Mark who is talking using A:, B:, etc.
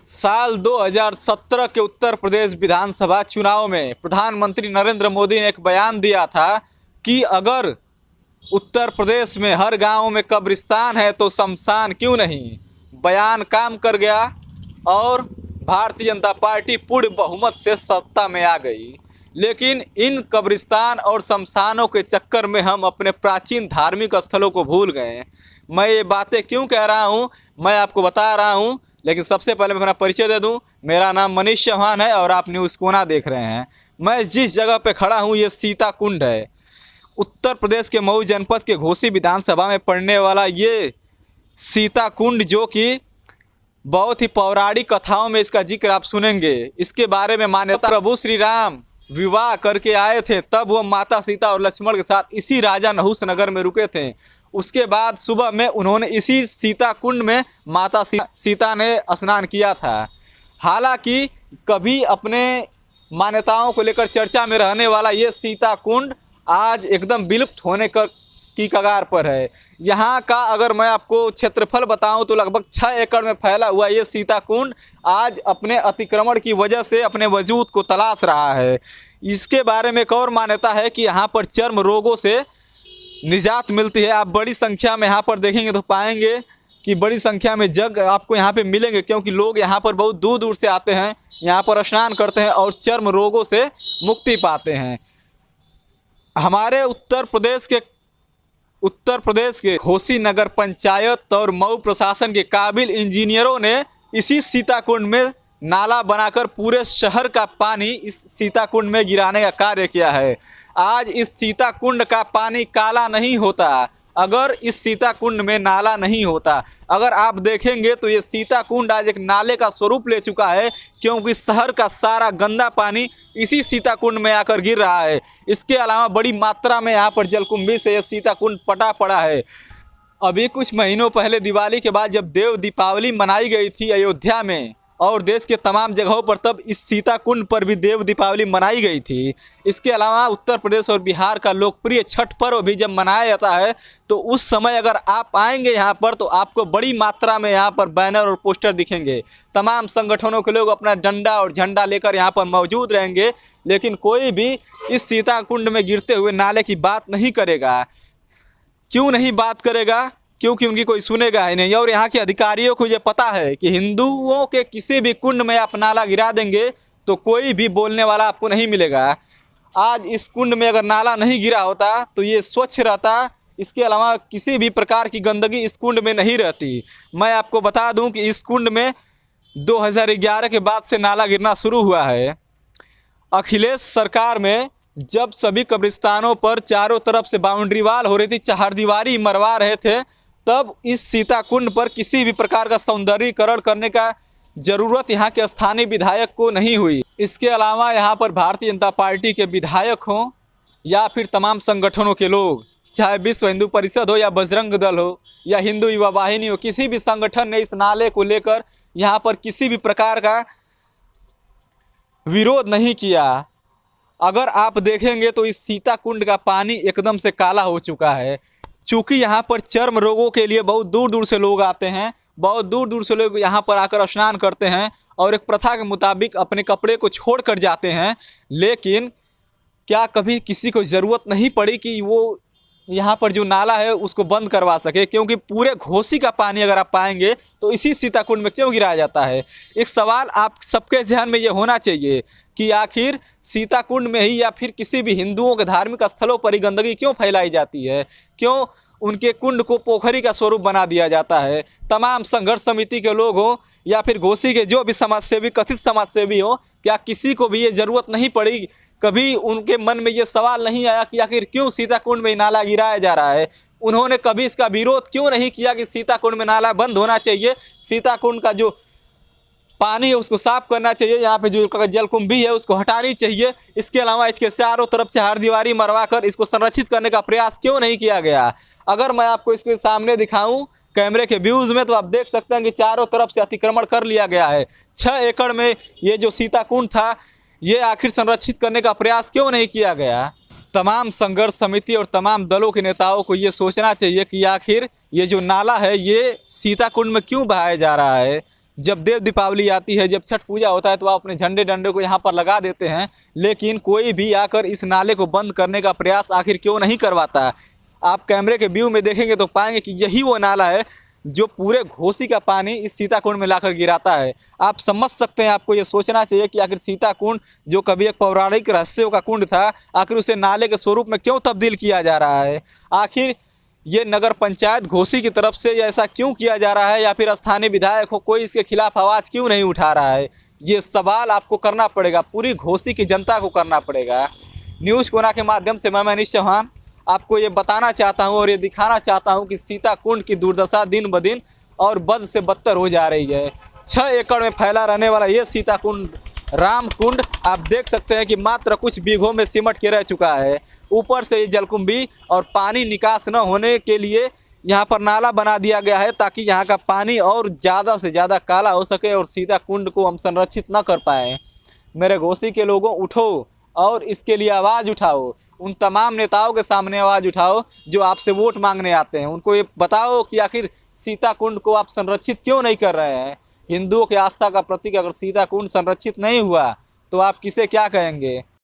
A: साल 2017 के उत्तर प्रदेश विधानसभा चुनाव में प्रधानमंत्री नरेंद्र मोदी ने एक बयान दिया था कि अगर उत्तर प्रदेश में हर गांव में कब्रिस्तान है तो शमशान क्यों नहीं। बयान काम कर गया और भारतीय जनता पार्टी पूर्ण बहुमत से सत्ता में आ गई। लेकिन इन कब्रिस्तान और शमशानों के चक्कर में हम अपने प्राचीन धार्मिक स्थलों को भूल गए। मैं ये बातें क्यों कह रहा हूँ, मैं आपको बता रहा हूँ। लेकिन सबसे पहले मैं अपना परिचय दे दूं। मेरा नाम मनीष चौहान है और आप न्यूज़ कोना देख रहे हैं। मैं जिस जगह पे खड़ा हूं ये सीता कुंड है। उत्तर प्रदेश के मऊ जनपद के घोसी विधानसभा में पड़ने वाला ये सीता कुंड, जो कि बहुत ही पौराणिक कथाओं में इसका जिक्र आप सुनेंगे। इसके बारे में मान्यता प्रभु श्री राम विवाह करके आए थे, तब वह माता सीता और लक्ष्मण के साथ इसी राजा नहुस नगर में रुके थे। उसके बाद सुबह में उन्होंने इसी सीता कुंड में माता सीता ने स्नान किया था। हालांकि कभी अपने मान्यताओं को लेकर चर्चा में रहने वाला ये सीता कुंड आज एकदम विलुप्त होने की कगार पर है। यहाँ का अगर मैं आपको क्षेत्रफल बताऊं तो लगभग 6 एकड़ में फैला हुआ ये सीता कुंड आज अपने अतिक्रमण की वजह से अपने वजूद को तलाश रहा है। इसके बारे में एक और मान्यता है कि यहाँ पर चर्म रोगों से निजात मिलती है। आप बड़ी संख्या में यहाँ पर देखेंगे तो पाएंगे कि बड़ी संख्या में जग आपको यहाँ पे मिलेंगे, क्योंकि लोग यहाँ पर बहुत दूर दूर से आते हैं, यहाँ पर स्नान करते हैं और चर्म रोगों से मुक्ति पाते हैं। हमारे उत्तर प्रदेश के घोसी नगर पंचायत और मऊ प्रशासन के काबिल इंजीनियरों ने इसी सीता कुंड में नाला बनाकर पूरे शहर का पानी इस सीता कुंड में गिराने का कार्य किया है। आज इस सीता कुंड का पानी काला नहीं होता अगर इस सीता कुंड में नाला नहीं होता। अगर आप देखेंगे तो ये सीता कुंड आज एक नाले का स्वरूप ले चुका है, क्योंकि शहर का सारा गंदा पानी इसी सीता कुंड में आकर गिर रहा है। इसके अलावा बड़ी मात्रा में यहाँ पर जलकुंभी से ये सीता कुंड पटा पड़ा है। अभी कुछ महीनों पहले दिवाली के बाद जब देव दीपावली मनाई गई थी अयोध्या में और देश के तमाम जगहों पर, तब इस सीता कुंड पर भी देव दीपावली मनाई गई थी। इसके अलावा उत्तर प्रदेश और बिहार का लोकप्रिय छठ पर्व भी जब मनाया जाता है तो उस समय अगर आप आएंगे यहाँ पर तो आपको बड़ी मात्रा में यहाँ पर बैनर और पोस्टर दिखेंगे। तमाम संगठनों के लोग अपना डंडा और झंडा लेकर यहाँ पर मौजूद रहेंगे, लेकिन कोई भी इस सीता कुंड में गिरते हुए नाले की बात नहीं करेगा। क्यों नहीं बात करेगा? क्योंकि उनकी कोई सुनेगा ही नहीं। और यहाँ के अधिकारियों को ये पता है कि हिंदुओं के किसी भी कुंड में आप नाला गिरा देंगे तो कोई भी बोलने वाला आपको नहीं मिलेगा। आज इस कुंड में अगर नाला नहीं गिरा होता तो ये स्वच्छ रहता। इसके अलावा किसी भी प्रकार की गंदगी इस कुंड में नहीं रहती। मैं आपको बता दूं कि इस कुंड में 2011 के बाद से नाला गिरना शुरू हुआ है। अखिलेश सरकार में जब सभी कब्रिस्तानों पर चारों तरफ से बाउंड्री वाल हो रही थी, चहारदीवारी मरवा रहे थे, तब इस सीता कुंड पर किसी भी प्रकार का सौंदर्यीकरण करने का ज़रूरत यहाँ के स्थानीय विधायक को नहीं हुई। इसके अलावा यहाँ पर भारतीय जनता पार्टी के विधायक हों या फिर तमाम संगठनों के लोग, चाहे विश्व हिंदू परिषद हो या बजरंग दल हो या हिंदू युवा वाहिनी हो, किसी भी संगठन ने इस नाले को लेकर यहाँ पर किसी भी प्रकार का विरोध नहीं किया। अगर आप देखेंगे तो इस सीता कुंड का पानी एकदम से काला हो चुका है। चूँकि यहाँ पर चर्म रोगों के लिए बहुत दूर दूर से लोग आते हैं, बहुत दूर दूर से लोग यहाँ पर आकर स्नान करते हैं और एक प्रथा के मुताबिक अपने कपड़े को छोड़ कर जाते हैं। लेकिन क्या कभी किसी को ज़रूरत नहीं पड़ी कि वो यहाँ पर जो नाला है उसको बंद करवा सके? क्योंकि पूरे घोसी का पानी अगर आप पाएंगे तो इसी सीता कुंड में क्यों गिराया जाता है? एक सवाल आप सबके ध्यान में ये होना चाहिए कि आखिर सीता कुंड में ही या फिर किसी भी हिंदुओं के धार्मिक स्थलों पर ही गंदगी क्यों फैलाई जाती है? क्यों उनके कुंड को पोखरी का स्वरूप बना दिया जाता है? तमाम संघर्ष समिति के लोग हों या फिर घोसी के जो भी समाजसेवी, कथित समाजसेवी हो, क्या किसी को भी ये ज़रूरत नहीं पड़ी? कभी उनके मन में ये सवाल नहीं आया कि आखिर क्यों सीता कुंड में नाला गिराया जा रहा है? उन्होंने कभी इसका विरोध क्यों नहीं किया कि सीता कुंड में नाला बंद होना चाहिए, सीता कुंड का जो पानी है उसको साफ करना चाहिए, यहाँ पे जो जलकुंभी है उसको हटानी चाहिए? इसके अलावा इसके चारों तरफ से चहारदीवारी मरवा कर इसको संरक्षित करने का प्रयास क्यों नहीं किया गया? अगर मैं आपको इसके सामने दिखाऊं कैमरे के व्यूज़ में तो आप देख सकते हैं कि चारों तरफ से अतिक्रमण कर लिया गया है। 6 एकड़ में ये जो सीता कुंड था ये आखिर संरक्षित करने का प्रयास क्यों नहीं किया गया? तमाम संघर्ष समिति और तमाम दलों के नेताओं को ये सोचना चाहिए कि आखिर ये जो नाला है ये सीता कुंड में क्यों बहाया जा रहा है। जब देव दीपावली आती है, जब छठ पूजा होता है, तो आप अपने झंडे डंडे को यहाँ पर लगा देते हैं, लेकिन कोई भी आकर इस नाले को बंद करने का प्रयास आखिर क्यों नहीं करवाता। आप कैमरे के व्यू में देखेंगे तो पाएंगे कि यही वो नाला है जो पूरे घोसी का पानी इस सीताकुंड में लाकर गिराता है। आप समझ सकते हैं, आपको ये सोचना चाहिए कि आखिर सीताकुंड जो कभी एक पौराणिक रहस्यों का कुंड था, आखिर उसे नाले के स्वरूप में क्यों तब्दील किया जा रहा है। आखिर ये नगर पंचायत घोसी की तरफ से ऐसा क्यों किया जा रहा है, या फिर स्थानीय विधायक हो कोई इसके खिलाफ आवाज़ क्यों नहीं उठा रहा है। ये सवाल आपको करना पड़ेगा, पूरी घोसी की जनता को करना पड़ेगा। न्यूज़ कोना के माध्यम से मैं मनीष चौहान आपको ये बताना चाहता हूँ और ये दिखाना चाहता हूँ कि सीताकुंड की दुर्दशा दिन ब दिन और बद से बदतर हो जा रही है। 6 एकड़ में फैला रहने वाला ये सीताकुंड रामकुंड आप देख सकते हैं कि मात्र कुछ बीघों में सिमट के रह चुका है। ऊपर से ये जलकुंभी और पानी निकास न होने के लिए यहाँ पर नाला बना दिया गया है, ताकि यहाँ का पानी और ज़्यादा से ज़्यादा काला हो सके और सीताकुंड को हम संरक्षित न कर पाएँ। मेरे घोसी के लोगों, उठो और इसके लिए आवाज़ उठाओ। उन तमाम नेताओं के सामने आवाज़ उठाओ जो आपसे वोट मांगने आते हैं। उनको ये बताओ कि आखिर सीताकुंड को आप संरक्षित क्यों नहीं कर रहे हैं। हिंदुओं की आस्था का प्रतीक अगर सीताकुंड संरक्षित नहीं हुआ तो आप किसे क्या कहेंगे।